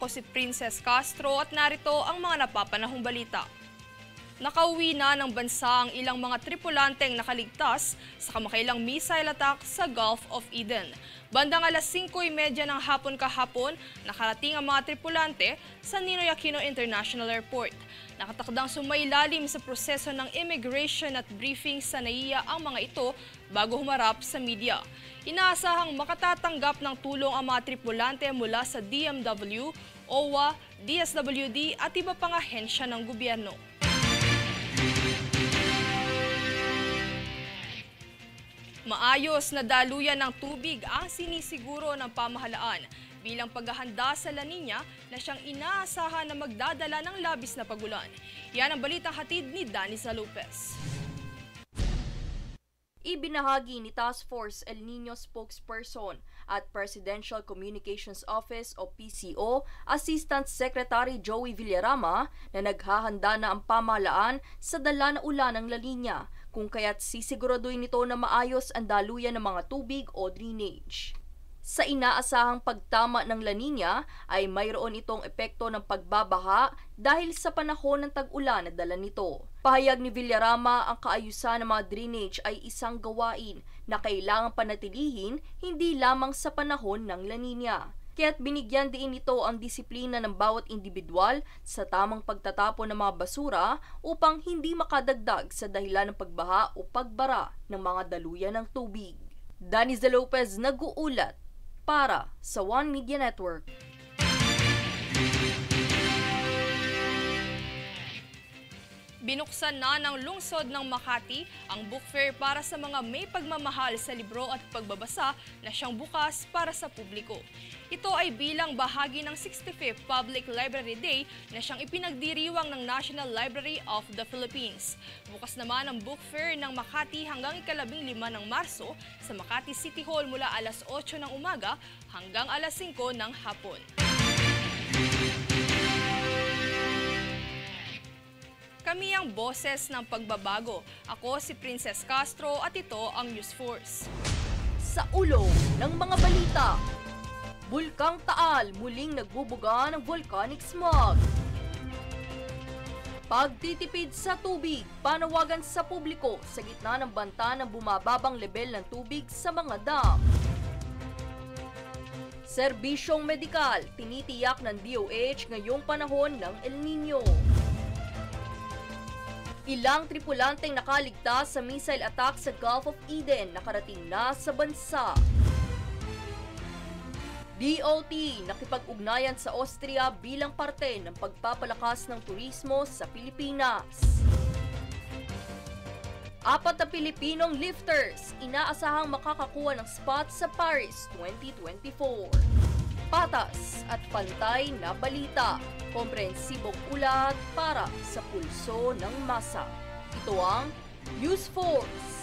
Ako si Princess Castro at narito ang mga napapanahong balita. Nakauwi na ng bansa ang ilang mga tripulanteng nakaligtas sa kamakailang missile attack sa Gulf of Eden. Bandang alas 5:30 ng hapon kahapon, nakarating ang mga tripulante sa Ninoy Aquino International Airport. Nakatakdang sumailalim sa proseso ng immigration at briefing sa NAIA ang mga ito bago humarap sa media. Inaasahang makatatanggap ng tulong ang mga tripulante mula sa DMW, OWA, DSWD at iba pang ahensya ng gobyerno. Maayos na daluyan ng tubig ang sinisiguro ng pamahalaan bilang paghahanda sa La Nina na siyang inaasahan na magdadala ng labis na pagulan. Yan ang balitang hatid ni Daniza Lopez. Ibinahagi ni Task Force El Nino spokesperson at Presidential Communications Office o PCO Assistant Secretary Joey Villarama na naghahanda na ang pamahalaan sa dala na ulan ng La Nina, kung kaya't sisiguraduhin nito na maayos ang daluyan ng mga tubig o drainage. Sa inaasahang pagtama ng La Nina ay mayroon itong epekto ng pagbabaha dahil sa panahon ng tag-ulan na dala nito. Pahayag ni Villarama, ang kaayusan ng mga drainage ay isang gawain na kailangang panatilihin hindi lamang sa panahon ng La Nina. Kaya't binigyan din ito ang disiplina ng bawat individual sa tamang pagtatapon ng mga basura upang hindi makadagdag sa dahilan ng pagbaha o pagbara ng mga daluyan ng tubig. Daniza Lopez nag-uulat para sa One Media Network. Binuksan na ng lungsod ng Makati ang book fair para sa mga may pagmamahal sa libro at pagbabasa na siyang bukas para sa publiko. Ito ay bilang bahagi ng 65th Public Library Day na siyang ipinagdiriwang ng National Library of the Philippines. Bukas naman ang book fair ng Makati hanggang ika-15 ng Marso sa Makati City Hall mula alas 8 ng umaga hanggang alas 5 ng hapon. Kami ang boses ng pagbabago. Ako si Princess Castro at ito ang News Force. Sa ulo ng mga balita, Bulkang Taal muling nagbubuga ng volcanic smog. Pagtitipid sa tubig, panawagan sa publiko sa gitna ng banta ng bumababang level ng tubig sa mga dam. Serbisyong medikal, tinitiyak ng DOH ngayong panahon ng El Nino. Ilang tripulanteng nakaligtas sa missile attack sa Gulf of Eden nakarating na sa bansa. DOT nakipag-ugnayan sa Austria bilang parte ng pagpapalakas ng turismo sa Pilipinas. 4 na Pilipinong lifters inaasahang makakakuha ng spot sa Paris 2024. Patas at pantay na balita, komprehensibong ulat para sa pulso ng masa. Ito ang News Force.